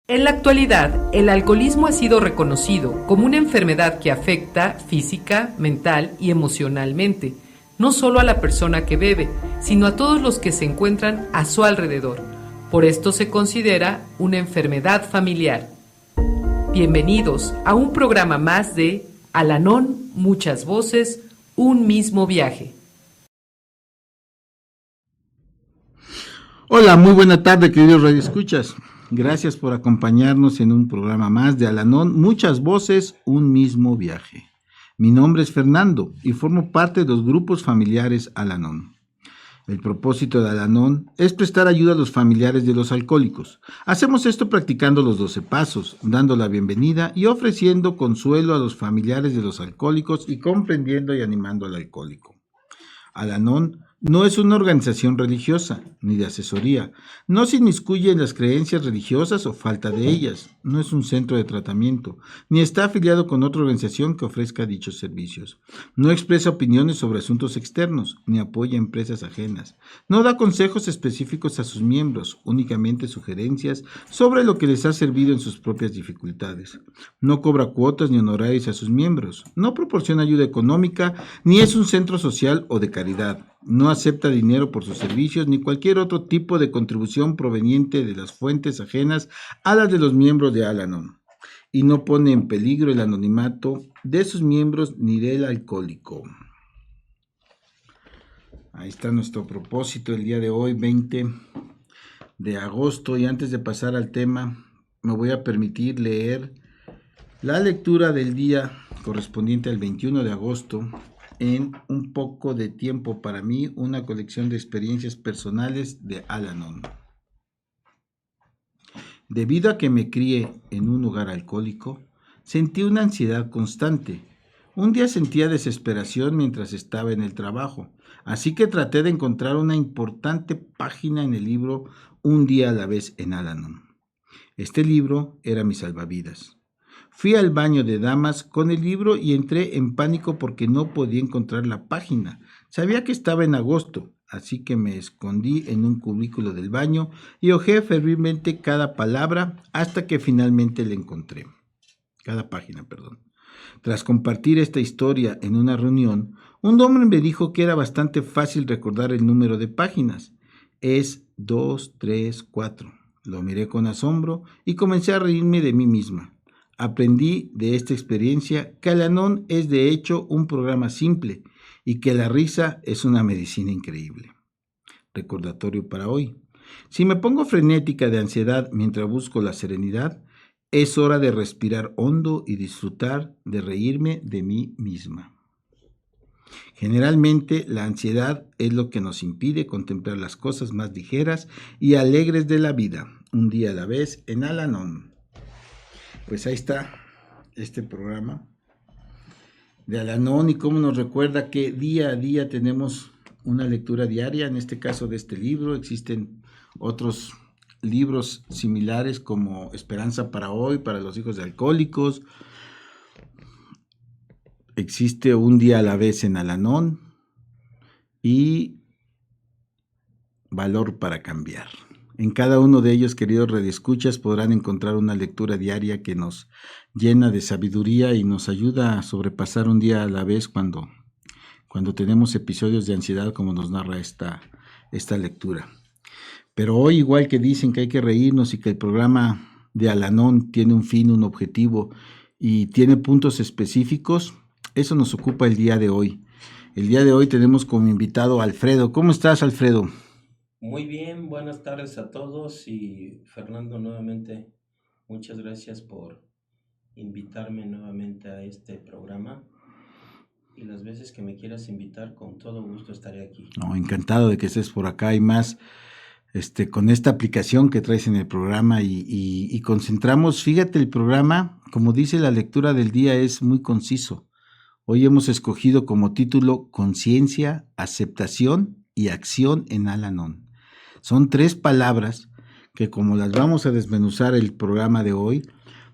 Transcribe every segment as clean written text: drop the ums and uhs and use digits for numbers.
En la actualidad, el alcoholismo ha sido reconocido como una enfermedad que afecta física, mental y emocionalmente, no solo a la persona que bebe, sino a todos los que se encuentran a su alrededor. Por esto se considera una enfermedad familiar. Bienvenidos a un programa más de Al-Anon, muchas voces, un mismo viaje. Hola, muy buena tarde, queridos radioescuchas. Gracias por acompañarnos en un programa más de Al-Anon, muchas voces, un mismo viaje. Mi nombre es Fernando y formo parte de los grupos familiares Al-Anon. El propósito de Al-Anon es prestar ayuda a los familiares de los alcohólicos. Hacemos esto practicando los 12 pasos, dando la bienvenida y ofreciendo consuelo a los familiares de los alcohólicos y comprendiendo y animando al alcohólico. Al-Anon no es una organización religiosa, ni de asesoría. No se inmiscuye en las creencias religiosas o falta de ellas. No es un centro de tratamiento, ni está afiliado con otra organización que ofrezca dichos servicios. No expresa opiniones sobre asuntos externos, ni apoya empresas ajenas. No da consejos específicos a sus miembros, únicamente sugerencias sobre lo que les ha servido en sus propias dificultades. No cobra cuotas ni honorarios a sus miembros. No proporciona ayuda económica, ni es un centro social o de caridad. No acepta dinero por sus servicios ni cualquier otro tipo de contribución proveniente de las fuentes ajenas a las de los miembros de Al-Anon. Y no pone en peligro el anonimato de sus miembros ni del alcohólico. Ahí está nuestro propósito el día de hoy, 20 de agosto. Y antes de pasar al tema, me voy a permitir leer la lectura del día correspondiente al 21 de agosto. En un poco de tiempo para mí, una colección de experiencias personales de Al-Anon. Debido a que me crié en un hogar alcohólico, sentí una ansiedad constante. Un día sentía desesperación mientras estaba en el trabajo, así que traté de encontrar una importante página en el libro Un día a la vez en Al-Anon. Este libro era mi salvavidas. Fui al baño de damas con el libro y entré en pánico porque no podía encontrar la página. Sabía que estaba en agosto, así que me escondí en un cubículo del baño y hojeé febrilmente cada palabra hasta que finalmente la encontré. Cada página, perdón. Tras compartir esta historia en una reunión, un hombre me dijo que era bastante fácil recordar el número de páginas. Es 2, 3, 4. Lo miré con asombro y comencé a reírme de mí misma. Aprendí de esta experiencia que Al-Anon es de hecho un programa simple y que la risa es una medicina increíble. Recordatorio para hoy. Si me pongo frenética de ansiedad mientras busco la serenidad, es hora de respirar hondo y disfrutar de reírme de mí misma. Generalmente la ansiedad es lo que nos impide contemplar las cosas más ligeras y alegres de la vida, un día a la vez en Al-Anon. Pues ahí está este programa de Al-Anon y cómo nos recuerda que día a día tenemos una lectura diaria, en este caso de este libro. Existen otros libros similares como Esperanza para hoy, para los hijos de alcohólicos. Existe Un día a la vez en Al-Anon y Valor para cambiar. En cada uno de ellos, queridos radioescuchas, podrán encontrar una lectura diaria que nos llena de sabiduría y nos ayuda a sobrepasar un día a la vez cuando tenemos episodios de ansiedad, como nos narra esta lectura. Pero hoy, igual que dicen que hay que reírnos y que el programa de Al-Anon tiene un fin, un objetivo y tiene puntos específicos, eso nos ocupa el día de hoy. El día de hoy tenemos como invitado a Alfredo. ¿Cómo estás, Alfredo? Muy bien, buenas tardes a todos y Fernando, nuevamente muchas gracias por invitarme nuevamente a este programa y las veces que me quieras invitar, con todo gusto estaré aquí. No, encantado de que estés por acá y más con esta aplicación que traes en el programa y concentramos. Fíjate, el programa, como dice la lectura del día, es muy conciso. Hoy hemos escogido como título Conciencia, Aceptación y Acción en Al-Anon. Son 3 palabras que, como las vamos a desmenuzar el programa de hoy,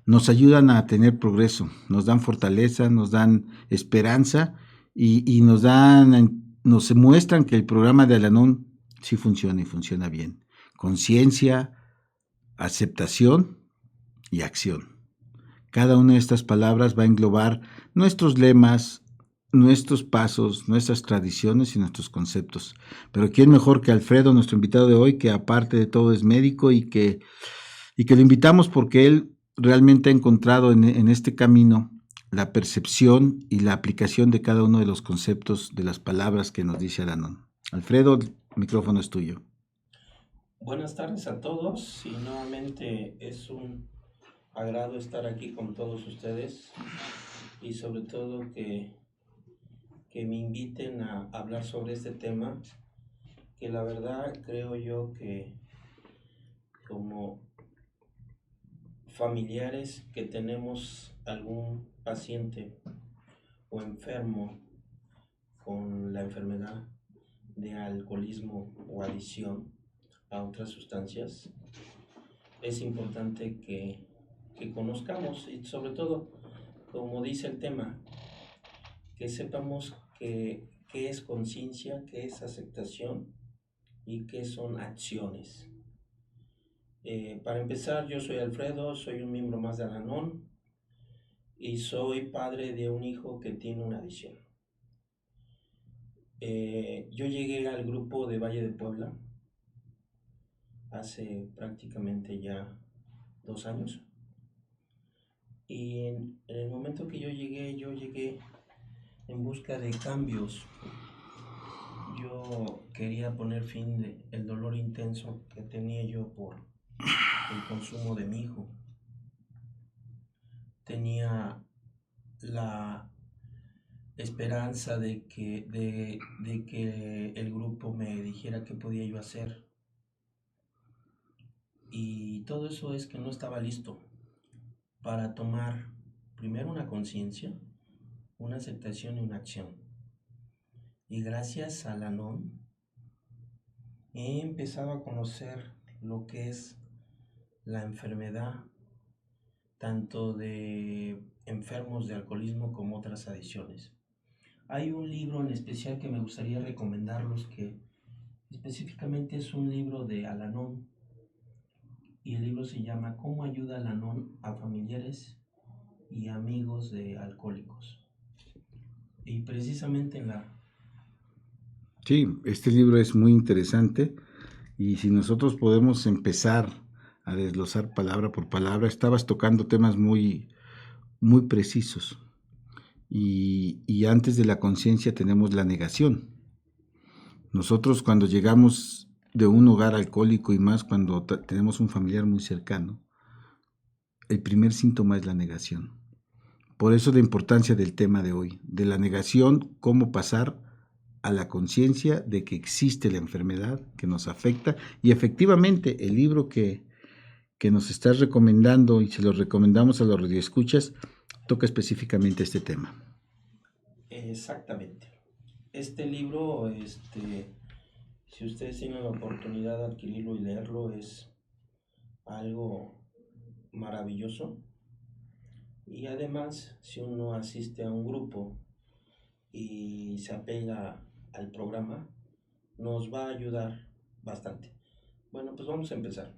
nos ayudan a tener progreso, nos dan fortaleza, nos dan esperanza y nos muestran que el programa de Al-Anon sí funciona y funciona bien. Conciencia, aceptación y acción. Cada una de estas palabras va a englobar nuestros lemas, nuestros pasos, nuestras tradiciones y nuestros conceptos. Pero ¿quién mejor que Alfredo, nuestro invitado de hoy, que aparte de todo es médico y que lo invitamos porque él realmente ha encontrado en este camino la percepción y la aplicación de cada uno de los conceptos de las palabras que nos dice Al-Anon. Alfredo, el micrófono es tuyo. Buenas tardes a todos y nuevamente es un agrado estar aquí con todos ustedes y sobre todo que me inviten a hablar sobre este tema que la verdad creo yo que como familiares que tenemos algún paciente o enfermo con la enfermedad de alcoholismo o adicción a otras sustancias, es importante que conozcamos y sobre todo, como dice el tema, que sepamos qué es conciencia, qué es aceptación y qué son acciones. Para empezar, yo soy Alfredo, soy un miembro más de Al-Anon y soy padre de un hijo que tiene una adicción. Yo llegué al grupo de Valle de Puebla hace prácticamente ya 2 años. Y en el momento que yo llegué en busca de cambios. Yo quería poner fin al dolor intenso que tenía yo por el consumo de mi hijo. Tenía la esperanza de que el grupo me dijera qué podía yo hacer. Y todo eso es que no estaba listo para tomar primero una conciencia, una aceptación y una acción. Y gracias al Al-Anon he empezado a conocer lo que es la enfermedad, tanto de enfermos de alcoholismo como otras adicciones. Hay un libro en especial que me gustaría recomendarlos, que específicamente es un libro de Al-Anon, y el libro se llama ¿Cómo ayuda Al-Anon a familiares y amigos de alcohólicos? Y precisamente en la... Sí, este libro es muy interesante y si nosotros podemos empezar a desglosar palabra por palabra, estabas tocando temas muy, muy precisos. Y antes de la conciencia tenemos la negación. Nosotros cuando llegamos de un hogar alcohólico y más cuando tenemos un familiar muy cercano, el primer síntoma es la negación. Por eso la importancia del tema de hoy, de la negación, cómo pasar a la conciencia de que existe la enfermedad que nos afecta. Y efectivamente el libro que nos estás recomendando y se lo recomendamos a los radioescuchas, toca específicamente este tema. Exactamente. Este libro, si ustedes tienen la oportunidad de adquirirlo y leerlo, es algo maravilloso. Y además, si uno asiste a un grupo y se apega al programa, nos va a ayudar bastante. Bueno, pues vamos a empezar.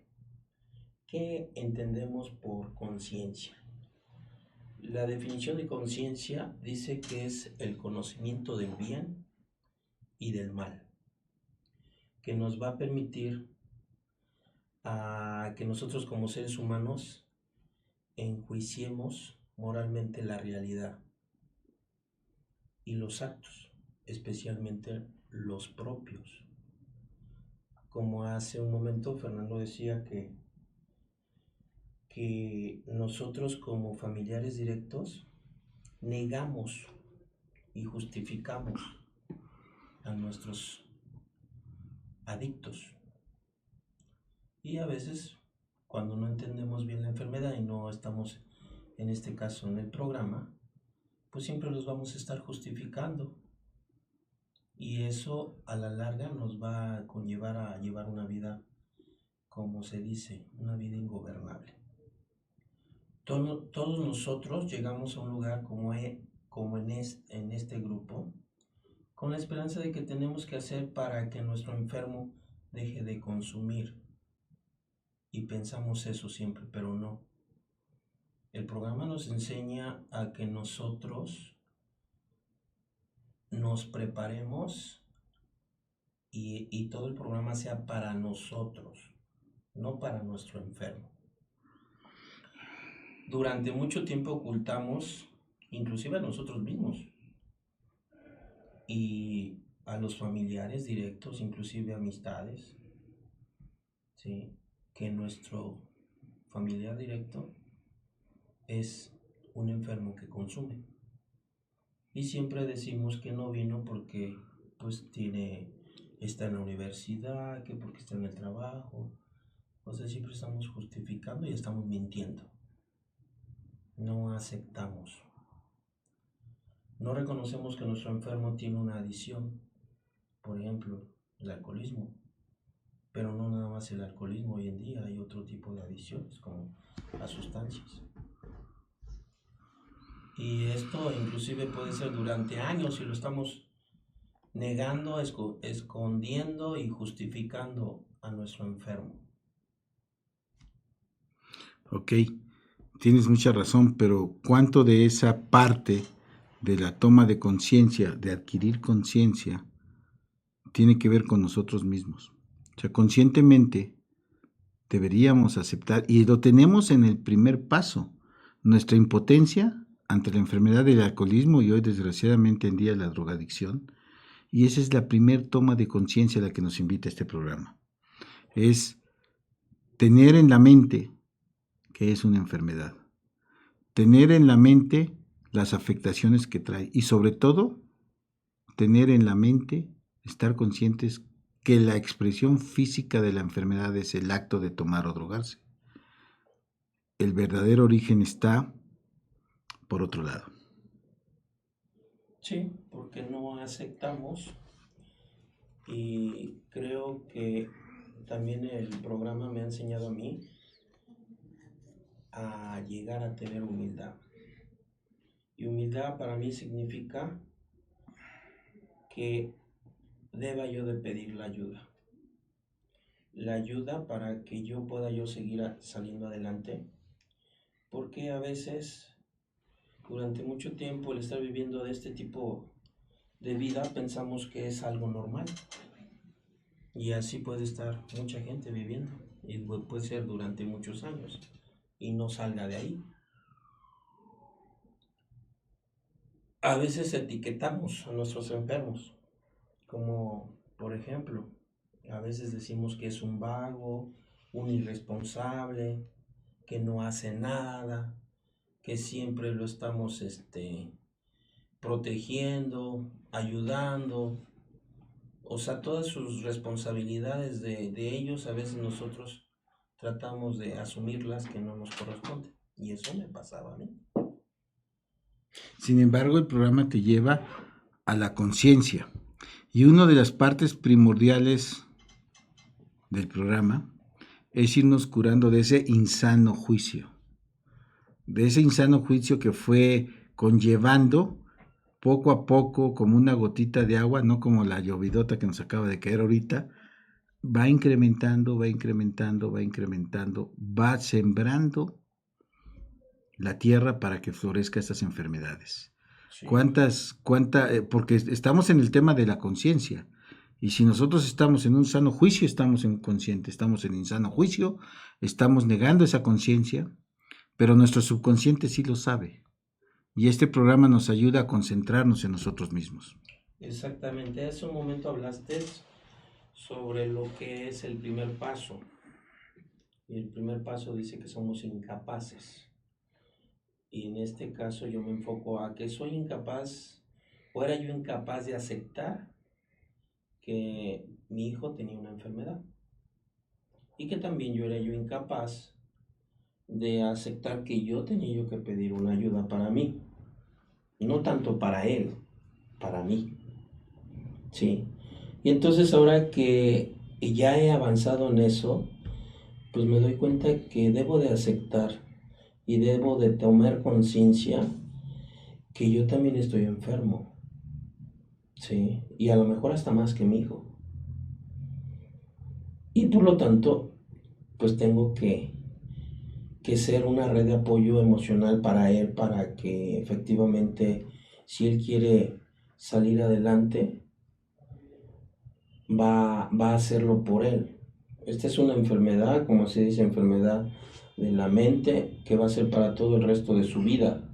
¿Qué entendemos por conciencia? La definición de conciencia dice que es el conocimiento del bien y del mal, que nos va a permitir a que nosotros como seres humanos enjuiciemos moralmente la realidad y los actos, especialmente los propios. Como hace un momento Fernando decía que nosotros como familiares directos negamos y justificamos a nuestros adictos. Y a veces, cuando no entendemos bien la enfermedad y no estamos, en este caso, en el programa, pues siempre los vamos a estar justificando. Y eso a la larga nos va a conllevar a llevar una vida, como se dice, una vida ingobernable. Todos nosotros llegamos a un lugar como en este grupo, con la esperanza de que tenemos que hacer para que nuestro enfermo deje de consumir. Y pensamos eso siempre, pero no. El programa nos enseña a que nosotros nos preparemos y todo el programa sea para nosotros, no para nuestro enfermo. Durante mucho tiempo ocultamos, inclusive a nosotros mismos y a los familiares directos, inclusive amistades, ¿sí? Que nuestro familiar directo es un enfermo que consume. Y siempre decimos que no vino porque pues está en la universidad, que porque está en el trabajo. O sea, siempre estamos justificando y estamos mintiendo. No aceptamos. No reconocemos que nuestro enfermo tiene una adicción, por ejemplo, el alcoholismo. Pero no nada más el alcoholismo, hoy en día hay otro tipo de adicciones como las sustancias. Y esto inclusive puede ser durante años y lo estamos negando, escondiendo y justificando a nuestro enfermo. Ok, tienes mucha razón, pero ¿cuánto de esa parte de la toma de conciencia, de adquirir conciencia, tiene que ver con nosotros mismos? O sea, conscientemente deberíamos aceptar, y lo tenemos en el primer paso, nuestra impotencia ante la enfermedad del alcoholismo y hoy desgraciadamente en día la drogadicción, y esa es la primer toma de conciencia a la que nos invita este programa. Es tener en la mente que es una enfermedad, tener en la mente las afectaciones que trae y sobre todo tener en la mente, estar conscientes que la expresión física de la enfermedad es el acto de tomar o drogarse. El verdadero origen está por otro lado. Sí, porque no aceptamos y creo que también el programa me ha enseñado a mí a llegar a tener humildad. Y humildad para mí significa que deba yo de pedir la ayuda. La ayuda para que yo pueda seguir saliendo adelante. Porque a veces, durante mucho tiempo, el estar viviendo de este tipo de vida, pensamos que es algo normal. Y así puede estar mucha gente viviendo. Y puede ser durante muchos años. Y no salga de ahí. A veces etiquetamos a nuestros enfermos. Como, por ejemplo, a veces decimos que es un vago, un irresponsable, que no hace nada, que siempre lo estamos protegiendo, ayudando. O sea, todas sus responsabilidades de ellos, a veces nosotros tratamos de asumirlas que no nos corresponden. Y eso me pasaba a mí. Sin embargo, el programa te lleva a la conciencia. Y una de las partes primordiales del programa es irnos curando de ese insano juicio. De ese insano juicio que fue conllevando poco a poco, como una gotita de agua, no como la llovidota que nos acaba de caer ahorita, va incrementando, va incrementando, va incrementando, va sembrando la tierra para que florezcan estas enfermedades. Sí. Porque estamos en el tema de la conciencia. Y si nosotros estamos en un sano juicio, estamos inconscientes, estamos en insano juicio, estamos negando esa conciencia, pero nuestro subconsciente sí lo sabe. Y este programa nos ayuda a concentrarnos en nosotros mismos. Exactamente. Hace un momento hablaste sobre lo que es el primer paso. Y el primer paso dice que somos incapaces. Y en este caso yo me enfoco a que soy incapaz, o era yo incapaz de aceptar que mi hijo tenía una enfermedad. Y que también yo era yo incapaz de aceptar que yo tenía yo que pedir una ayuda para mí. No tanto para él, para mí. ¿Sí? Y entonces ahora que ya he avanzado en eso, pues me doy cuenta que debo de aceptar y debo de tomar conciencia que yo también estoy enfermo, ¿sí? Y a lo mejor hasta más que mi hijo. Y por lo tanto, pues tengo que que ser una red de apoyo emocional para él, para que efectivamente, si él quiere salir adelante, va a hacerlo por él. Esta es una enfermedad, como se dice, enfermedad de la mente, que va a ser para todo el resto de su vida.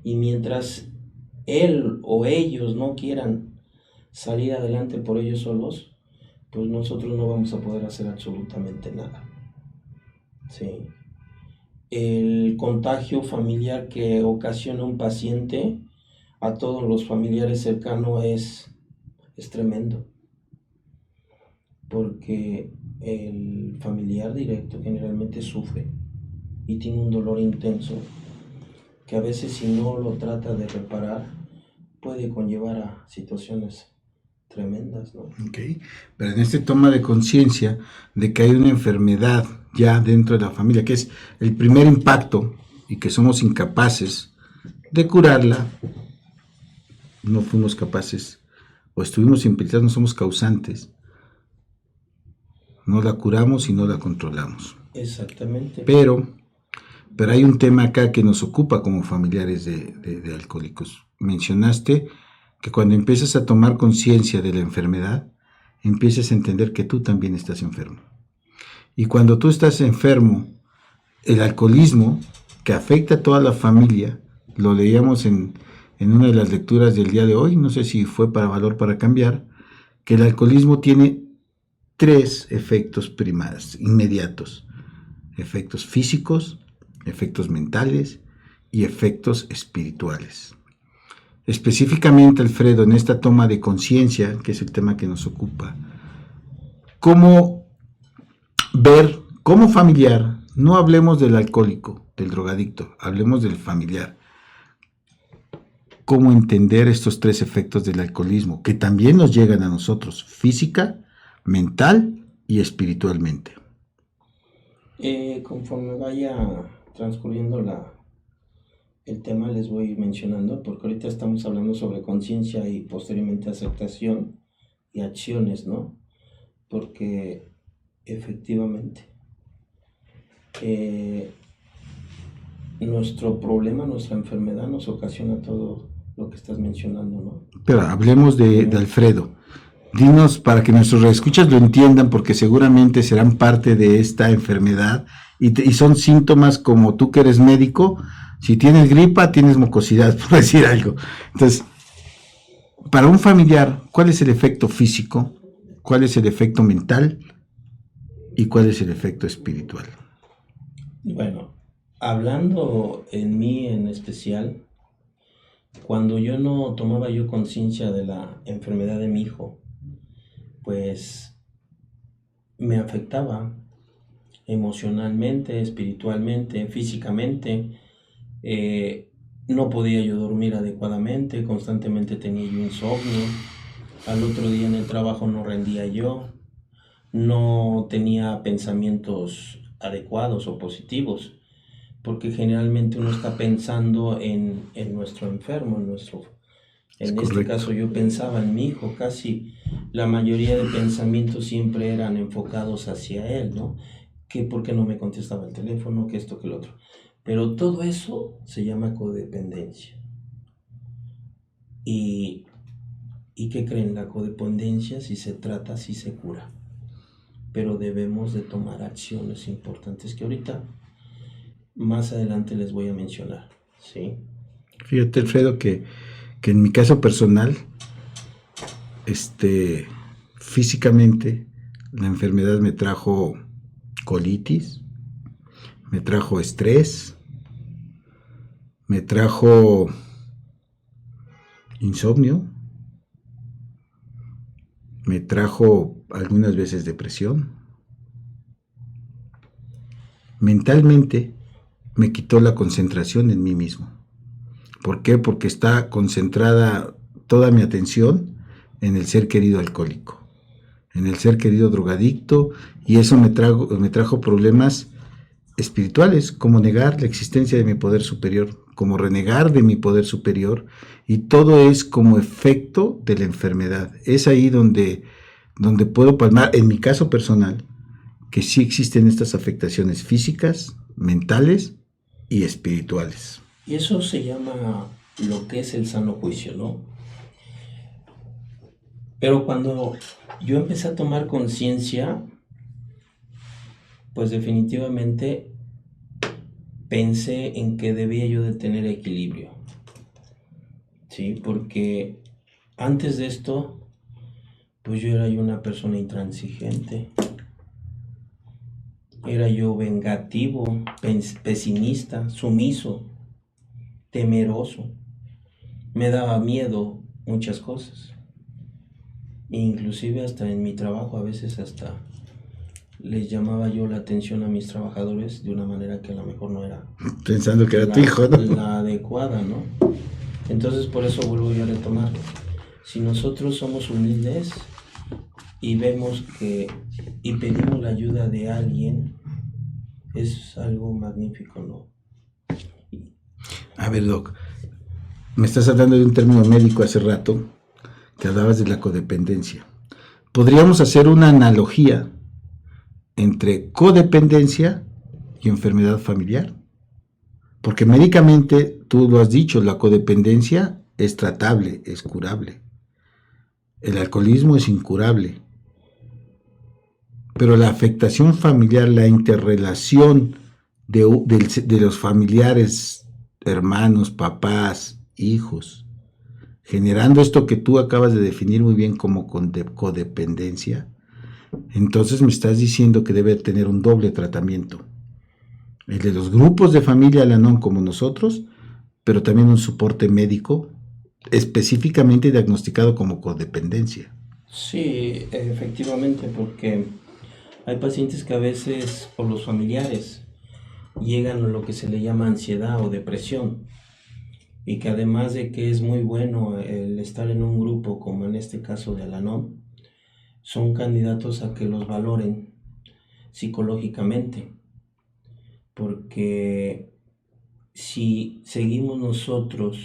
Y mientras él o ellos no quieran salir adelante por ellos solos, pues nosotros no vamos a poder hacer absolutamente nada. Sí. El contagio familiar que ocasiona un paciente a todos los familiares cercanos es tremendo, porque el familiar directo generalmente sufre y tiene un dolor intenso que a veces, si no lo trata de reparar, puede conllevar a situaciones tremendas, ¿no? Ok, pero en este toma de conciencia de que hay una enfermedad ya dentro de la familia, que es el primer impacto y que somos incapaces de curarla, no fuimos capaces o estuvimos implicados, no somos causantes, no la curamos y no la controlamos. Exactamente. Pero hay un tema acá que nos ocupa como familiares de alcohólicos. Mencionaste que cuando empiezas a tomar conciencia de la enfermedad, empiezas a entender que tú también estás enfermo. Y cuando tú estás enfermo, el alcoholismo, que afecta a toda la familia, lo leíamos en una de las lecturas del día de hoy, no sé si fue para Valor para Cambiar, que el alcoholismo tiene 3 efectos primarios, inmediatos: efectos físicos, efectos mentales y efectos espirituales. Específicamente, Alfredo, en esta toma de conciencia, que es el tema que nos ocupa, ¿cómo ver como familiar? No hablemos del alcohólico, del drogadicto, hablemos del familiar. ¿Cómo entender estos 3 efectos del alcoholismo, que también nos llegan a nosotros, física, mental y espiritualmente? Conforme vaya transcurriendo el tema, les voy mencionando, porque ahorita estamos hablando sobre conciencia y posteriormente aceptación y acciones, ¿no? Porque efectivamente nuestro problema, nuestra enfermedad nos ocasiona todo lo que estás mencionando, ¿no? Pero hablemos de Alfredo. Dinos, para que nuestros escuchas lo entiendan, porque seguramente serán parte de esta enfermedad y son síntomas como tú, que eres médico. Si tienes gripa, tienes mucosidad, por decir algo. Entonces, para un familiar, ¿cuál es el efecto físico? ¿Cuál es el efecto mental? ¿Y cuál es el efecto espiritual? Bueno, hablando en mí en especial, cuando yo no tomaba yo conciencia de la enfermedad de mi hijo, pues me afectaba emocionalmente, espiritualmente, físicamente. No podía yo dormir adecuadamente, constantemente tenía yo insomnio, al otro día en el trabajo no rendía yo, no tenía pensamientos adecuados o positivos, porque generalmente uno está pensando en nuestro enfermo, en este caso yo pensaba en mi hijo. Casi la mayoría de pensamientos siempre eran enfocados hacia él, ¿no? Que por qué no me contestaba el teléfono, que esto, que lo otro. Pero todo eso se llama codependencia. ¿Y qué creen? La codependencia, si se trata, sí se cura. Pero debemos de tomar acciones importantes que ahorita, más adelante les voy a mencionar, ¿sí? Fíjate, Alfredo, que en mi caso personal, físicamente, la enfermedad me trajo colitis, me trajo estrés, me trajo insomnio, me trajo algunas veces depresión. Mentalmente me quitó la concentración en mí mismo. ¿Por qué? Porque está concentrada toda mi atención en el ser querido alcohólico, en el ser querido drogadicto, y eso me trajo problemas espirituales, como negar la existencia de mi poder superior, como renegar de mi poder superior, y todo es como efecto de la enfermedad. Es ahí donde puedo palmar, en mi caso personal, que sí existen estas afectaciones físicas, mentales y espirituales. Y eso se llama lo que es el sano juicio, ¿no? Pero cuando yo empecé a tomar conciencia, pues definitivamente pensé en que debía yo de tener equilibrio, ¿sí? Porque antes de esto, pues yo era yo una persona intransigente, era yo vengativo, pesimista, sumiso, temeroso, me daba miedo muchas cosas, inclusive hasta en mi trabajo a veces hasta les llamaba yo la atención a mis trabajadores de una manera que a lo mejor no era pensando que era tu hijo, ¿no? la adecuada, ¿no? Entonces por eso vuelvo yo a retomar, si nosotros somos humildes y vemos que y pedimos la ayuda de alguien, es algo magnífico, ¿no? A ver, Doc, me estás hablando de un término médico hace rato, que hablabas de la codependencia. ¿Podríamos hacer una analogía entre codependencia y enfermedad familiar? Porque médicamente, tú lo has dicho, la codependencia es tratable, es curable. El alcoholismo es incurable. Pero la afectación familiar, la interrelación de los familiares, hermanos, papás, hijos, generando esto que tú acabas de definir muy bien como codependencia, entonces me estás diciendo que debe tener un doble tratamiento. El de los grupos de familia Al-Anon como nosotros, pero también un soporte médico específicamente diagnosticado como codependencia. Sí, efectivamente, porque hay pacientes que a veces por los familiares llegan a lo que se le llama ansiedad o depresión, y que además de que es muy bueno el estar en un grupo como en este caso de Al-Anon, son candidatos a que los valoren psicológicamente, porque si seguimos nosotros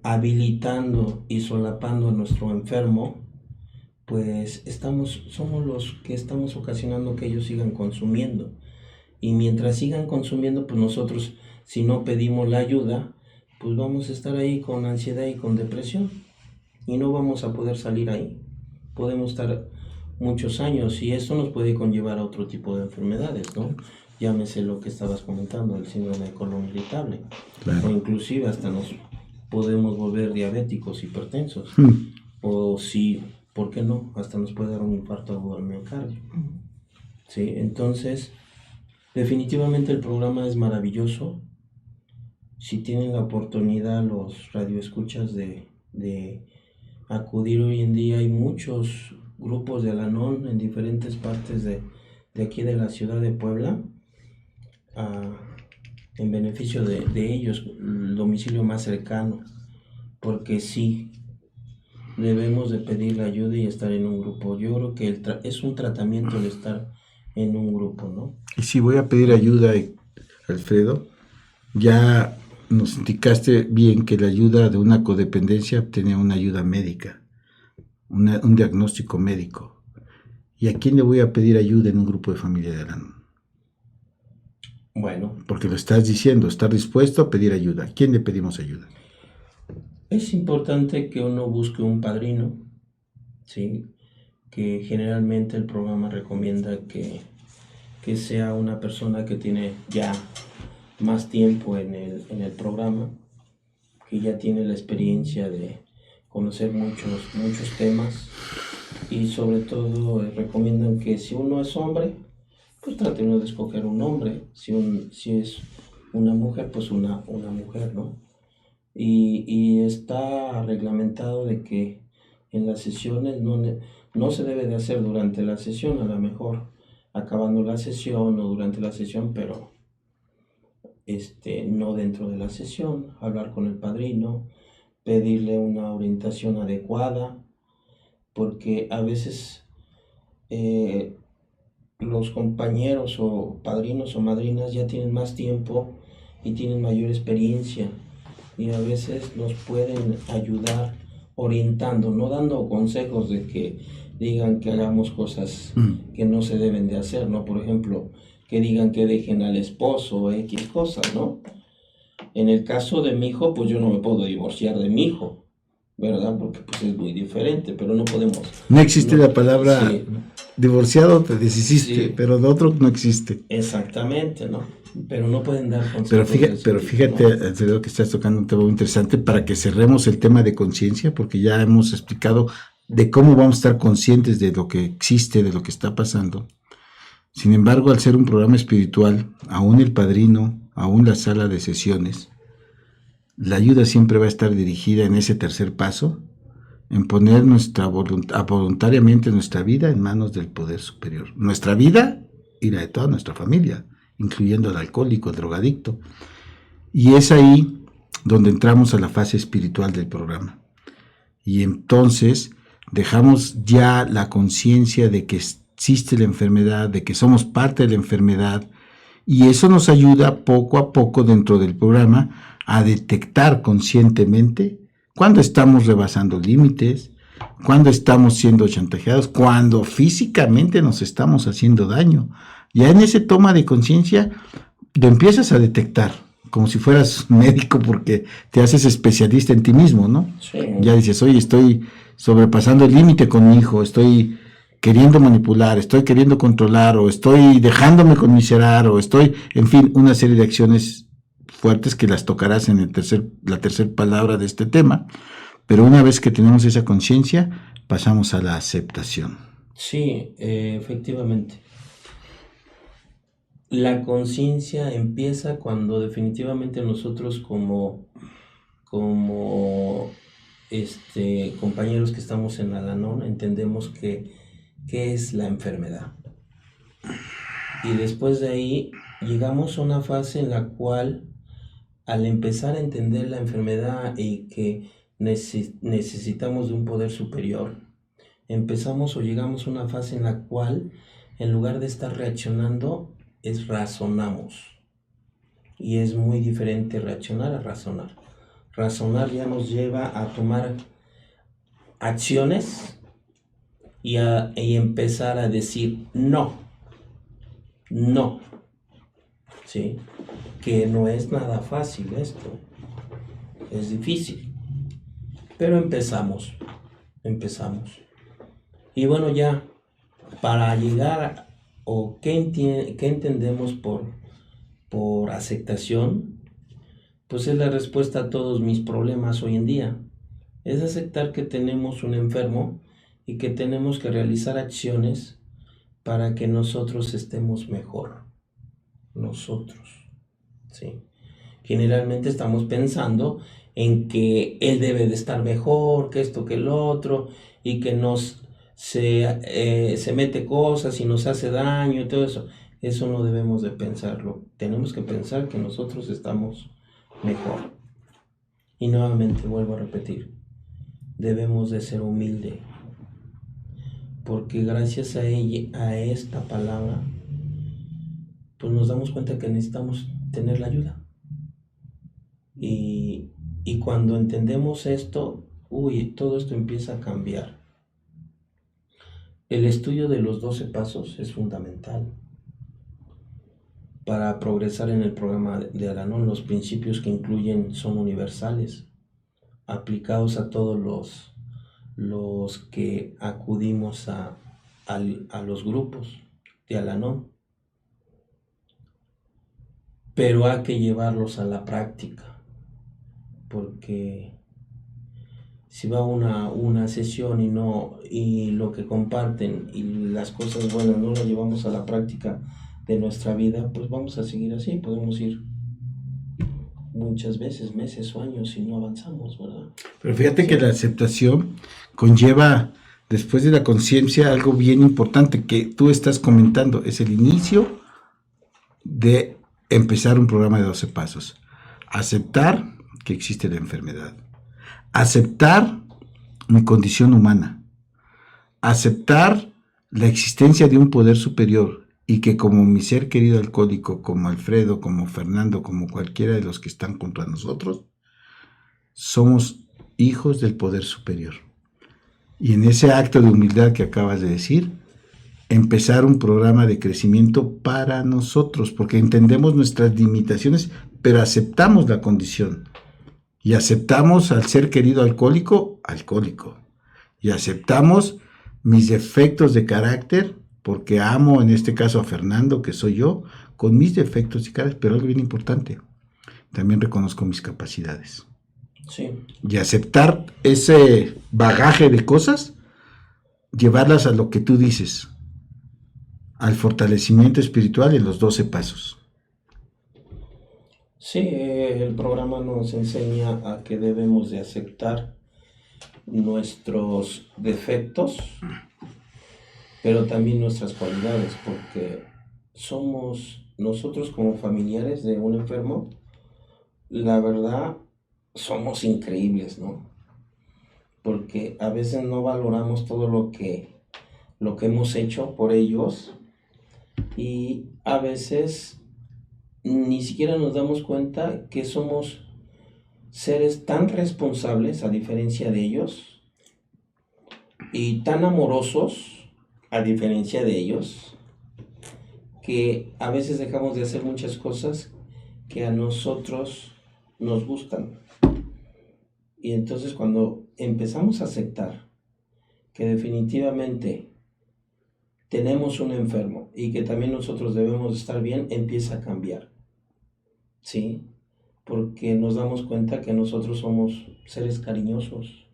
habilitando y solapando a nuestro enfermo, pues somos los que estamos ocasionando que ellos sigan consumiendo. Y mientras sigan consumiendo, pues nosotros, si no pedimos la ayuda, pues vamos a estar ahí con ansiedad y con depresión. Y no vamos a poder salir ahí. Podemos estar muchos años y esto nos puede conllevar a otro tipo de enfermedades, ¿no? Llámese lo que estabas comentando, el síndrome de colon irritable. Claro. O inclusive hasta nos podemos volver diabéticos, hipertensos. O si, ¿por qué no? Hasta nos puede dar un infarto agudo al miocardio. ¿Sí? Entonces, definitivamente el programa es maravilloso. Si tienen la oportunidad los radioescuchas de acudir hoy en día, hay muchos grupos de Al-Anon en diferentes partes de aquí de la ciudad de Puebla, en beneficio de ellos, el domicilio más cercano, porque sí, debemos de pedir la ayuda y estar en un grupo. Yo creo que es un tratamiento de estar en un grupo, ¿no? Y si voy a pedir ayuda, Alfredo, ya nos indicaste bien que la ayuda de una codependencia tenía una ayuda médica, un diagnóstico médico. ¿Y a quién le voy a pedir ayuda en un grupo de familia de Al-Anon? Bueno, Porque lo estás diciendo, estar dispuesto a pedir ayuda. ¿A quién le pedimos ayuda? es importante que uno busque un padrino, ¿sí? Que generalmente el programa recomienda que sea una persona que tiene ya más tiempo en el programa, que ya tiene la experiencia de conocer muchos temas, y sobre todo recomiendan que si uno es hombre, pues trate uno de escoger un hombre, si es una mujer, pues una mujer, ¿no? Y está reglamentado de que en las sesiones no se debe de hacer durante la sesión, a lo mejor acabando la sesión o durante la sesión, pero no dentro de la sesión, hablar con el padrino, pedirle una orientación adecuada, porque a veces los compañeros o padrinos o madrinas ya tienen más tiempo y tienen mayor experiencia, y a veces nos pueden ayudar orientando, no dando consejos de que digan que hagamos cosas que no se deben de hacer, ¿no? Por ejemplo, que digan que dejen al esposo, X cosas, ¿no? En el caso de mi hijo, pues yo no me puedo divorciar de mi hijo, ¿verdad? Porque pues es muy diferente, pero no podemos. No existe la palabra Sí, divorciado, te deshiciste, Sí. pero de otro no existe. exactamente, ¿no? Pero no pueden dar consejos. Pero fíjate, ¿no? Alfredo, que estás tocando un tema muy interesante para que cerremos el tema de conciencia, porque ya hemos explicado de cómo vamos a estar conscientes de lo que existe, de lo que está pasando. Sin embargo, al ser un programa espiritual, aún el padrino, aún la sala de sesiones, la ayuda siempre va a estar dirigida en ese tercer paso, en poner voluntariamente nuestra vida en manos del poder superior. Nuestra vida y la de toda nuestra familia, incluyendo al alcohólico, al drogadicto. Y es ahí donde entramos a la fase espiritual del programa. Y entonces dejamos ya la conciencia de que existe la enfermedad, de que somos parte de la enfermedad, y eso nos ayuda poco a poco dentro del programa a detectar conscientemente cuando estamos rebasando límites, cuando estamos siendo chantajeados, cuando físicamente nos estamos haciendo daño. Ya en ese toma de conciencia lo empiezas a detectar, como si fueras médico, porque te haces especialista en ti mismo, ¿no? Sí. Ya dices, oye, estoy sobrepasando el límite con mi hijo, estoy queriendo manipular, estoy queriendo controlar, o estoy dejándome conmiserar, o estoy, en fin, una serie de acciones fuertes que las tocarás en la tercera palabra de este tema, pero una vez que tenemos esa conciencia, pasamos a la aceptación. Sí, efectivamente. La conciencia empieza cuando definitivamente nosotros como compañeros que estamos en Al-Anon entendemos qué es la enfermedad. Y después de ahí llegamos a una fase en la cual, al empezar a entender la enfermedad y que necesitamos de un poder superior, empezamos o llegamos a una fase en la cual, en lugar de estar reaccionando, razonamos. Y es muy diferente reaccionar a razonar. Razonar ya nos lleva a tomar acciones y empezar a decir no, ¿sí? Que no es nada fácil esto, es difícil, pero empezamos. Y bueno, ya para llegar o qué entendemos por aceptación, pues es la respuesta a todos mis problemas hoy en día. Es aceptar que tenemos un enfermo y que tenemos que realizar acciones para que nosotros estemos mejor. Nosotros, ¿sí? Generalmente estamos pensando en que él debe de estar mejor, que esto, que el otro, y que se mete cosas y nos hace daño y todo eso. Eso no debemos de pensarlo. Tenemos que pensar que nosotros estamos mejor. Y nuevamente vuelvo a repetir, debemos de ser humildes, porque gracias a esta palabra, pues nos damos cuenta que necesitamos tener la ayuda. Y cuando entendemos esto, todo esto empieza a cambiar. El estudio de los 12 pasos es fundamental para progresar en el programa de Al-Anon. Los principios que incluyen son universales, aplicados a todos los que acudimos a los grupos de Al-Anon. Pero hay que llevarlos a la práctica, porque si va una sesión y lo que comparten y las cosas buenas no las llevamos a la práctica de nuestra vida, pues vamos a seguir así. Podemos ir muchas veces, meses o años y no avanzamos, ¿verdad? Pero fíjate que la aceptación conlleva, después de la conciencia, algo bien importante que tú estás comentando, es el inicio de empezar un programa de 12 pasos. Aceptar que existe la enfermedad. Aceptar mi condición humana. Aceptar la existencia de un poder superior y que como mi ser querido alcohólico, como Alfredo, como Fernando, como cualquiera de los que están contra nosotros, somos hijos del poder superior. Y en ese acto de humildad que acabas de decir, empezar un programa de crecimiento para nosotros, porque entendemos nuestras limitaciones, pero aceptamos la condición. Y aceptamos al ser querido alcohólico, alcohólico. Y aceptamos mis defectos de carácter, porque amo en este caso a Fernando, que soy yo, con mis defectos de carácter, pero algo bien importante, también reconozco mis capacidades. Sí. Y aceptar ese bagaje de cosas, llevarlas a lo que tú dices, al fortalecimiento espiritual en los 12 pasos. Sí, el programa nos enseña a que debemos de aceptar nuestros defectos, pero también nuestras cualidades, porque somos nosotros como familiares de un enfermo, la verdad, somos increíbles, ¿no? Porque a veces no valoramos todo lo que hemos hecho por ellos y a veces ni siquiera nos damos cuenta que somos seres tan responsables a diferencia de ellos y tan amorosos a diferencia de ellos, que a veces dejamos de hacer muchas cosas que a nosotros nos gustan. Y entonces cuando empezamos a aceptar que definitivamente tenemos un enfermo y que también nosotros debemos estar bien, empieza a cambiar, ¿sí? Porque nos damos cuenta que nosotros somos seres cariñosos,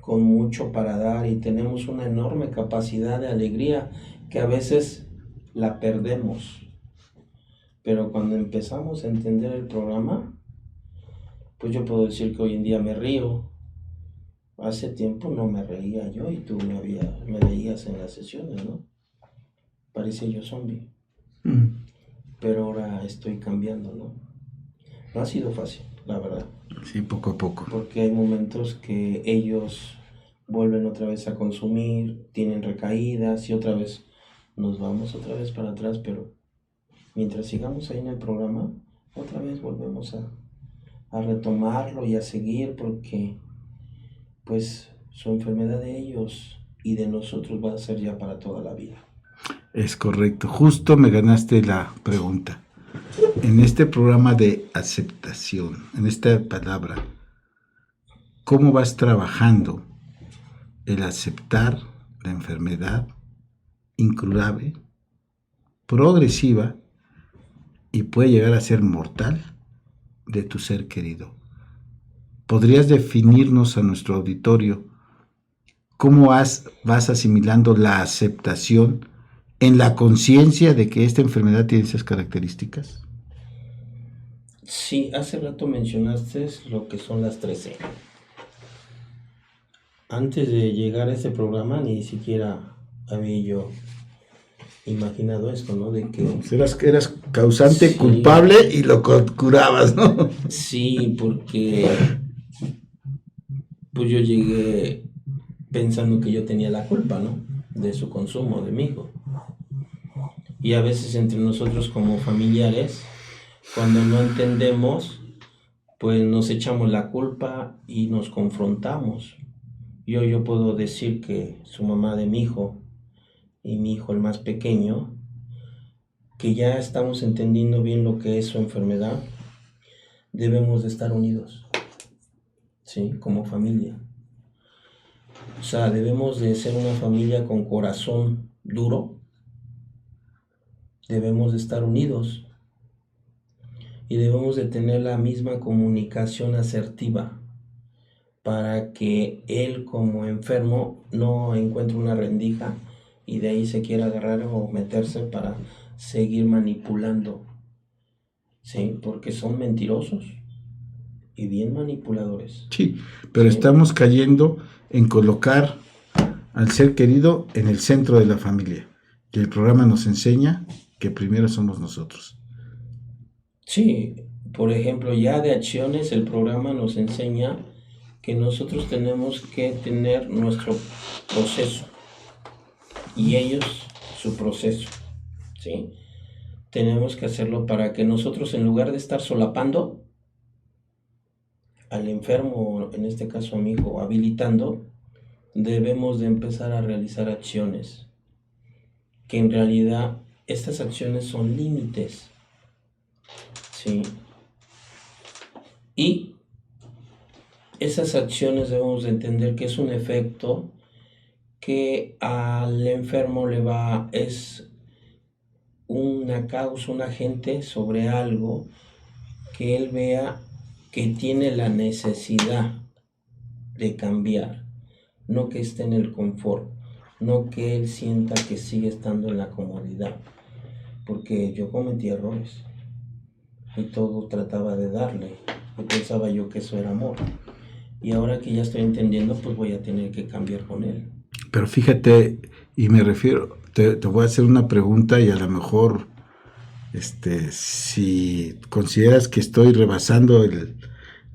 con mucho para dar y tenemos una enorme capacidad de alegría que a veces la perdemos. Pero cuando empezamos a entender el programa, pues yo puedo decir que hoy en día me río. Hace tiempo no me reía yo y tú me veías en las sesiones, ¿no? Parecía yo zombie. Pero ahora estoy cambiando, ¿no? No ha sido fácil, la verdad. Sí, poco a poco. Porque hay momentos que ellos vuelven otra vez a consumir, tienen recaídas y otra vez nos vamos otra vez para atrás, pero mientras sigamos ahí en el programa, otra vez volvemos a retomarlo y a seguir, porque pues su enfermedad de ellos y de nosotros va a ser ya para toda la vida. Es correcto, justo me ganaste la pregunta. En este programa de aceptación, en esta palabra, ¿cómo vas trabajando el aceptar la enfermedad incurable, progresiva y puede llegar a ser mortal de tu ser querido? ¿Podrías definirnos a nuestro auditorio cómo vas asimilando la aceptación en la conciencia de que esta enfermedad tiene esas características? Sí, hace rato mencionaste lo que son las 13. Antes de llegar a este programa ni siquiera había yo imaginado esto, ¿no? De que Eras causante, sí, culpable y lo curabas, ¿no? Sí, porque pues yo llegué pensando que yo tenía la culpa, ¿no? De su consumo de mi hijo. Y a veces entre nosotros como familiares, cuando no entendemos, pues nos echamos la culpa y nos confrontamos. Yo puedo decir que su mamá de mi hijo y mi hijo el más pequeño, que ya estamos entendiendo bien lo que es su enfermedad, debemos de estar unidos, ¿sí? Como familia. O sea, debemos de ser una familia con corazón duro, debemos de estar unidos y debemos de tener la misma comunicación asertiva para que él como enfermo no encuentre una rendija y de ahí se quiera agarrar o meterse para seguir manipulando, ¿sí? Porque son mentirosos y bien manipuladores. Sí, pero ¿sí? Estamos cayendo en colocar al ser querido en el centro de la familia. Y el programa nos enseña que primero somos nosotros. Sí, por ejemplo, ya de acciones el programa nos enseña que nosotros tenemos que tener nuestro proceso y ellos su proceso, ¿sí? Tenemos que hacerlo para que nosotros, en lugar de estar solapando al enfermo, en este caso a mi hijo, habilitando, debemos de empezar a realizar acciones que en realidad estas acciones son límites, ¿sí? Y esas acciones debemos de entender que es un efecto que al enfermo es una causa, un agente sobre algo que él vea que tiene la necesidad de cambiar, no que esté en el confort, no que él sienta que sigue estando en la comodidad, porque yo cometí errores y todo trataba de darle, y pensaba yo que eso era amor, y ahora que ya estoy entendiendo, pues voy a tener que cambiar con él. Pero fíjate, y me refiero, te voy a hacer una pregunta y a lo mejor, si consideras que estoy rebasando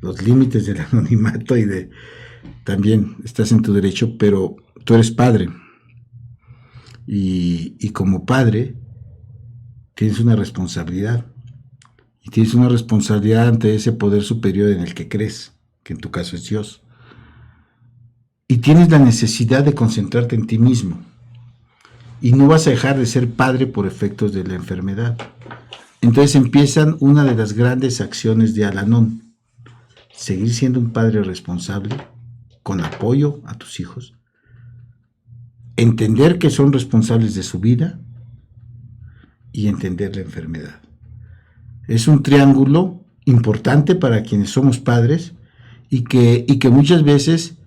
los límites del anonimato también estás en tu derecho, pero tú eres padre y como padre tienes una responsabilidad y tienes una responsabilidad ante ese poder superior en el que crees, que en tu caso es Dios. Y tienes la necesidad de concentrarte en ti mismo. Y no vas a dejar de ser padre por efectos de la enfermedad. Entonces empiezan una de las grandes acciones de Al-Anon. Seguir siendo un padre responsable, con apoyo a tus hijos. Entender que son responsables de su vida y entender la enfermedad. Es un triángulo importante para quienes somos padres y que muchas veces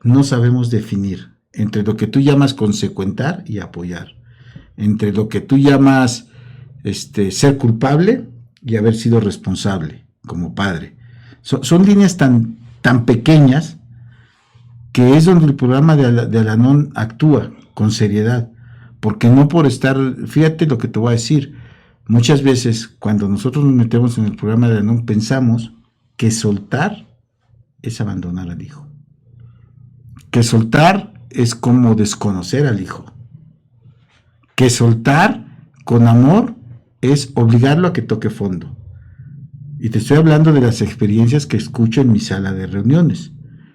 no sabemos definir entre lo que tú llamas consecuentar y apoyar, entre lo que tú llamas ser culpable y haber sido responsable como padre. Son líneas tan pequeñas que es donde el programa de Al-Anon actúa con seriedad, porque no por estar, fíjate lo que te voy a decir, muchas veces cuando nosotros nos metemos en el programa de Al-Anon pensamos que soltar es abandonar al hijo. Que soltar es como desconocer al hijo. Que soltar con amor es obligarlo a que toque fondo. Y te estoy hablando de las experiencias que escucho en mi sala de reuniones.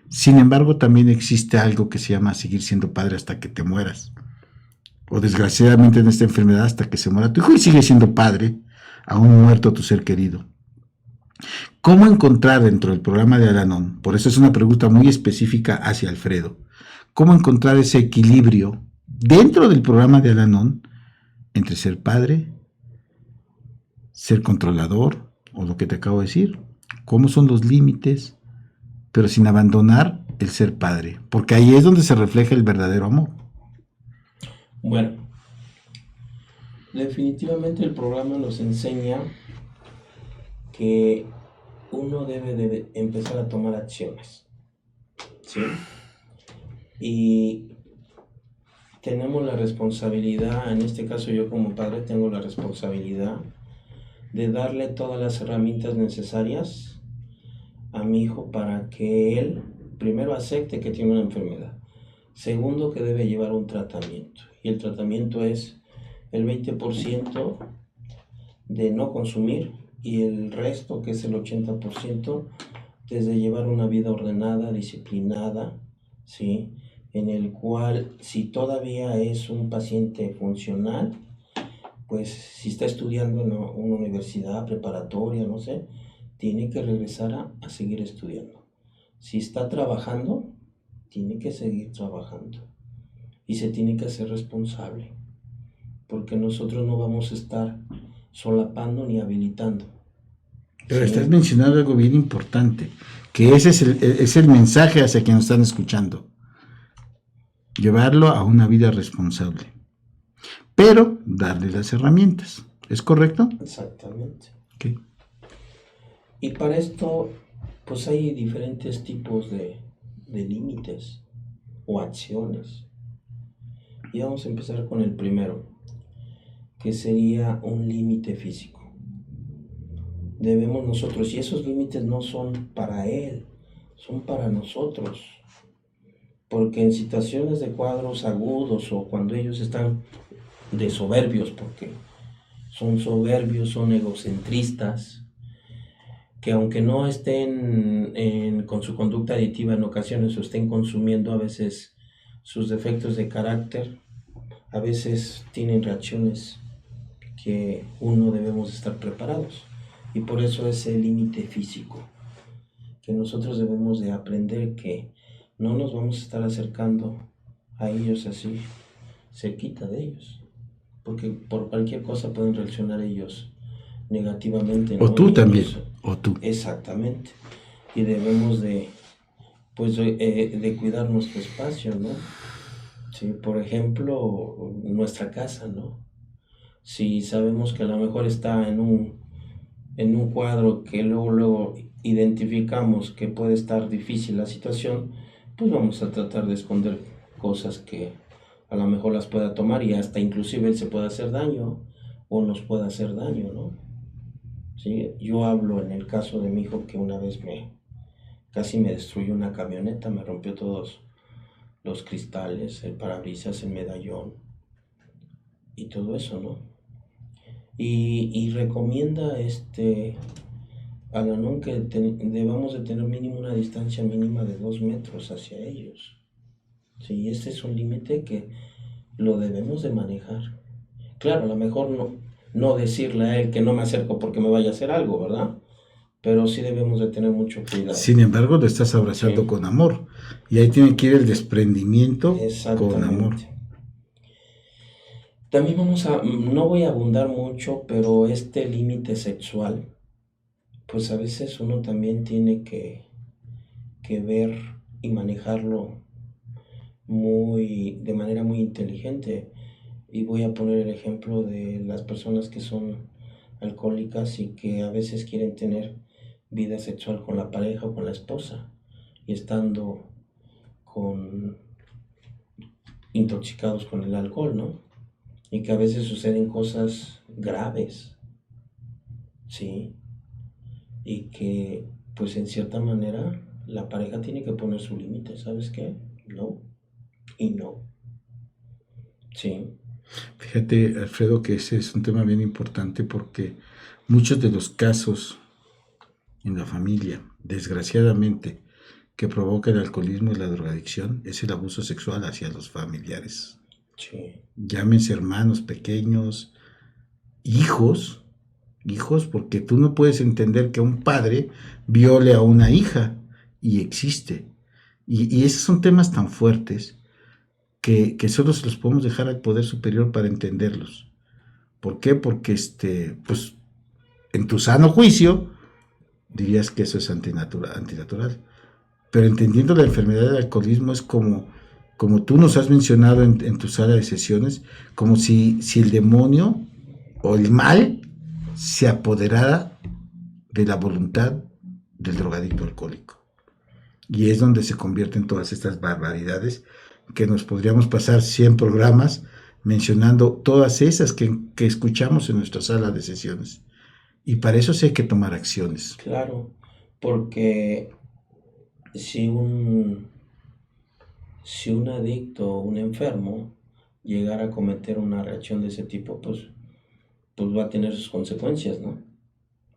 Sin embargo, también existe algo que se llama seguir siendo padre hasta que te mueras. O desgraciadamente en esta enfermedad hasta que se muera tu hijo y sigue siendo padre, aún muerto tu ser querido. ¿Cómo encontrar dentro del programa de Al-Anon? Por eso es una pregunta muy específica hacia Alfredo. ¿Cómo encontrar ese equilibrio dentro del programa de Al-Anon entre ser padre, ser controlador, o lo que te acabo de decir? ¿Cómo son los límites, pero sin abandonar el ser padre? Porque ahí es donde se refleja el verdadero amor. Bueno, definitivamente el programa nos enseña que uno debe de empezar a tomar acciones, ¿sí? Y tenemos la responsabilidad, en este caso yo como padre tengo la responsabilidad de darle todas las herramientas necesarias a mi hijo para que él, primero, acepte que tiene una enfermedad, segundo, que debe llevar un tratamiento, y el tratamiento es el 20% de no consumir y el resto, que es el 80%, desde llevar una vida ordenada, disciplinada, ¿sí? En el cual, si todavía es un paciente funcional, pues si está estudiando en una universidad preparatoria, no sé, tiene que regresar a seguir estudiando. Si está trabajando, tiene que seguir trabajando y se tiene que hacer responsable, porque nosotros no vamos a estar solapando ni habilitando. Pero estás mencionando algo bien importante, que ese es el mensaje hacia quienes nos están escuchando. Llevarlo a una vida responsable, pero darle las herramientas. ¿Es correcto? Exactamente. Okay. Y para esto, pues hay diferentes tipos de límites o acciones. Y vamos a empezar con el primero, que sería un límite físico. Debemos nosotros, y esos límites no son para él, son para nosotros. Porque en situaciones de cuadros agudos o cuando ellos están de soberbios, porque son soberbios, son egocentristas, que aunque no estén con su conducta adictiva en ocasiones o estén consumiendo a veces sus defectos de carácter, a veces tienen reacciones que uno debemos estar preparados. Y por eso es el límite físico, que nosotros debemos de aprender que no nos vamos a estar acercando a ellos así, cerquita de ellos, porque por cualquier cosa pueden reaccionar ellos negativamente, ¿no? O tú también, Incluso, o tú. exactamente. Y debemos de, pues, de cuidar nuestro espacio, ¿no? Sí, por ejemplo, nuestra casa, ¿no? Si sabemos que a lo mejor está en un cuadro que luego identificamos que puede estar difícil la situación, pues vamos a tratar de esconder cosas que a lo mejor las pueda tomar y hasta inclusive él se pueda hacer daño o nos pueda hacer daño, ¿no? ¿Sí? Yo hablo en el caso de mi hijo que una vez casi me destruyó una camioneta, me rompió todos los cristales, el parabrisas, el medallón y todo eso, ¿no? Y recomienda Alanón que debamos de tener mínimo una distancia mínima de 2 metros hacia ellos. Sí, este es un límite que lo debemos de manejar. Claro, a lo mejor no decirle a él que no me acerco porque me vaya a hacer algo, ¿verdad? Pero sí debemos de tener mucho cuidado. Sin embargo, lo estás abrazando con amor. Y ahí tiene que ir el desprendimiento con amor. También no voy a abundar mucho, pero este límite sexual, pues a veces uno también tiene que ver y manejarlo de manera muy inteligente. Y voy a poner el ejemplo de las personas que son alcohólicas y que a veces quieren tener vida sexual con la pareja o con la esposa y estando intoxicados con el alcohol, ¿no? Y que a veces suceden cosas graves, ¿sí? Y que, pues en cierta manera, la pareja tiene que poner su límite, ¿sabes qué? No y no. Sí. Fíjate, Alfredo, que ese es un tema bien importante porque muchos de los casos en la familia, desgraciadamente, que provoca el alcoholismo y la drogadicción es el abuso sexual hacia los familiares. Sí. Llámense hermanos pequeños, hijos, porque tú no puedes entender que un padre viole a una hija y existe. Y esos son temas tan fuertes que solo se los podemos dejar al poder superior para entenderlos. ¿Por qué? Porque pues en tu sano juicio dirías que eso es antinatural. Pero entendiendo la enfermedad del alcoholismo es como tú nos has mencionado en tu sala de sesiones, como si el demonio o el mal se apoderara de la voluntad del drogadicto alcohólico. Y es donde se convierten todas estas barbaridades que nos podríamos pasar 100 programas mencionando todas esas que escuchamos en nuestra sala de sesiones. Y para eso sí hay que tomar acciones. Claro, porque si un adicto o un enfermo llegara a cometer una reacción de ese tipo, pues va a tener sus consecuencias, ¿no?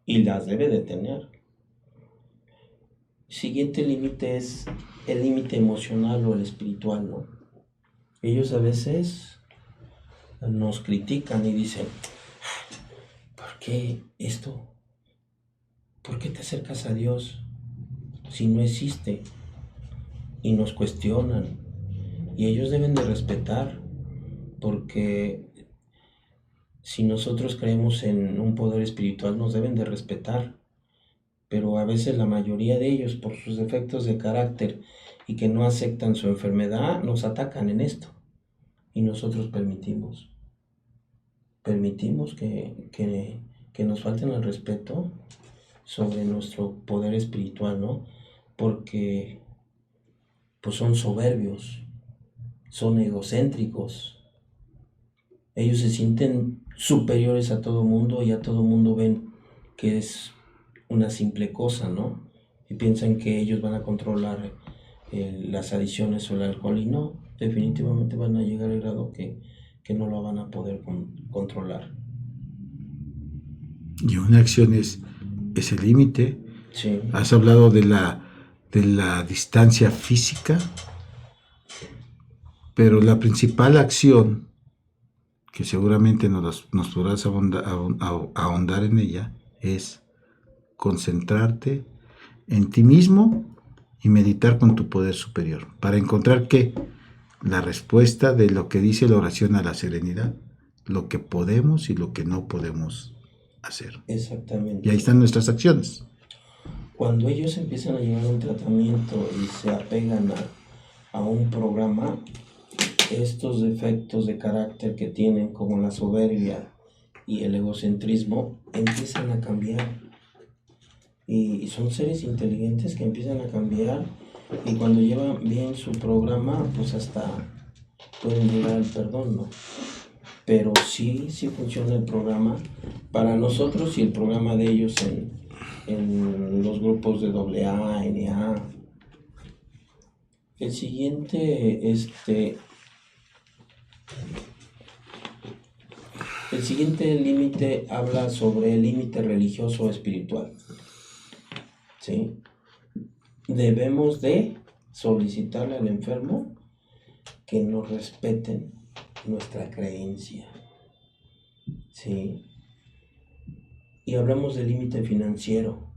Y las debe de tener. Siguiente límite es el límite emocional o el espiritual, ¿no? Ellos a veces nos critican y dicen, ¿por qué esto? ¿Por qué te acercas a Dios si no existe? Y nos cuestionan. Y ellos deben de respetar, porque si nosotros creemos en un poder espiritual, nos deben de respetar. Pero a veces la mayoría de ellos, por sus defectos de carácter y que no aceptan su enfermedad, nos atacan en esto. Y nosotros permitimos que nos falten el respeto sobre nuestro poder espiritual, ¿no? Porque pues son soberbios, son egocéntricos. Ellos se sienten superiores a todo mundo y a todo mundo ven que es una simple cosa, ¿no? Y piensan que ellos van a controlar las adicciones o el alcohol, y no, definitivamente van a llegar al grado que no lo van a poder controlar. Y una acción es ese límite. Sí. Has hablado de la distancia física, pero la principal acción que seguramente nos podrás ahondar en ella, es concentrarte en ti mismo y meditar con tu poder superior, para encontrar ¿qué? La respuesta de lo que dice la oración a la serenidad, lo que podemos y lo que no podemos hacer. Exactamente. Y ahí están nuestras acciones. Cuando ellos empiezan a llevar un tratamiento y se apegan a un programa, estos defectos de carácter que tienen, como la soberbia y el egocentrismo, empiezan a cambiar. Y son seres inteligentes que empiezan a cambiar, y cuando llevan bien su programa, pues hasta pueden llegar al perdón, ¿no? Pero sí funciona el programa para nosotros y el programa de ellos en los grupos de AA, NA. El siguiente límite habla sobre el límite religioso o espiritual. ¿Sí? Debemos de solicitarle al enfermo que nos respeten nuestra creencia. ¿Sí? Y hablamos del límite financiero.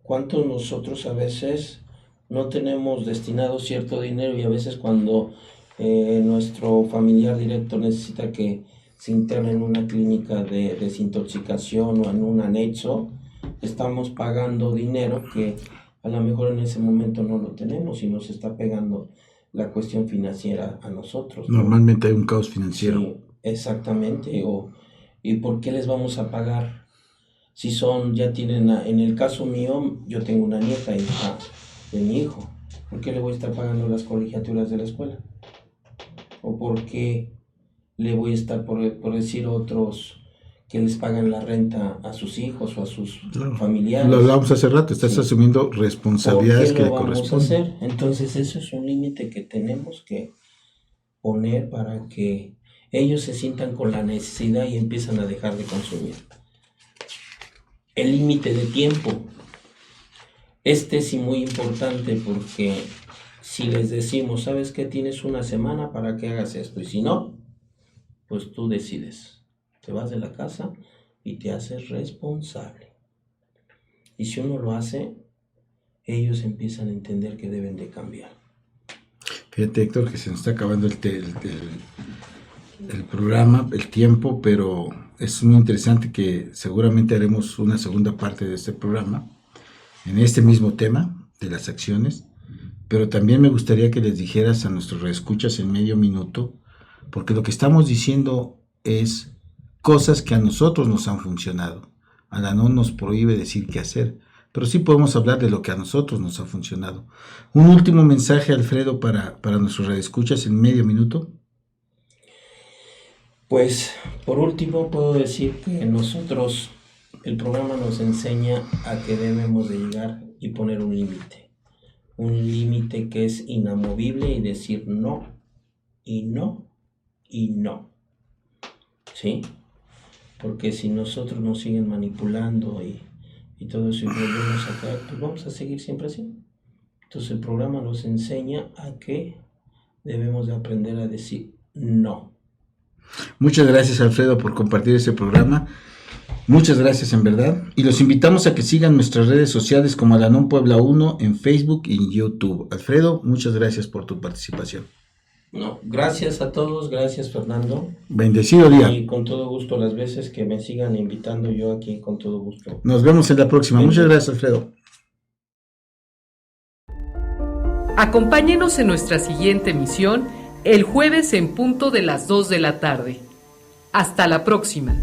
¿Cuántos nosotros a veces no tenemos destinado cierto dinero, y a veces cuando nuestro familiar directo necesita que se interne en una clínica de desintoxicación o en un anexo, estamos pagando dinero que a lo mejor en ese momento no lo tenemos y nos está pegando la cuestión financiera a nosotros, ¿no? Normalmente hay un caos financiero. Sí, exactamente. ¿Y por qué les vamos a pagar? Si ya tienen, en el caso mío, yo tengo una nieta, hija de mi hijo. ¿Por qué le voy a estar pagando las colegiaturas de la escuela? ¿O por qué le voy a estar, por decir otros, que les pagan la renta a sus hijos o a sus familiares? Lo hablábamos hace rato, estás asumiendo responsabilidades que le corresponden. Entonces eso es un límite que tenemos que poner para que ellos se sientan con la necesidad y empiezan a dejar de consumir. El límite de tiempo. Es muy importante, porque si les decimos, ¿sabes qué? Tienes una semana para que hagas esto, y si no, pues tú decides. Te vas de la casa y te haces responsable. Y si uno lo hace, ellos empiezan a entender que deben de cambiar. Fíjate, Héctor, que se nos está acabando el programa, el tiempo, pero es muy interesante que seguramente haremos una segunda parte de este programa en este mismo tema de las acciones, pero también me gustaría que les dijeras a nuestros reescuchas en medio minuto, porque lo que estamos diciendo es cosas que a nosotros nos han funcionado. Al-Anon nos prohíbe decir qué hacer, pero sí podemos hablar de lo que a nosotros nos ha funcionado. Un último mensaje, Alfredo, para nuestros reescuchas en medio minuto. Pues, por último, puedo decir que nosotros, el programa nos enseña a que debemos de llegar y poner un límite que es inamovible, y decir no, y no, y no. ¿Sí? Porque si nosotros nos siguen manipulando y todo eso, y volvemos a caer, pues vamos a seguir siempre así. Entonces el programa nos enseña a que debemos de aprender a decir no. Muchas gracias, Alfredo, por compartir este programa. Muchas gracias, en verdad. Y los invitamos a que sigan nuestras redes sociales como Al-Anon Puebla 1 en Facebook y en YouTube. Alfredo, muchas gracias por tu participación. No, gracias a todos, gracias, Fernando. Bendecido día. Y con todo gusto, las veces que me sigan invitando, yo aquí con todo gusto. Nos vemos en la próxima. Muchas gracias, Alfredo. Acompáñenos en nuestra siguiente emisión el jueves en punto de las 2 de la tarde. Hasta la próxima.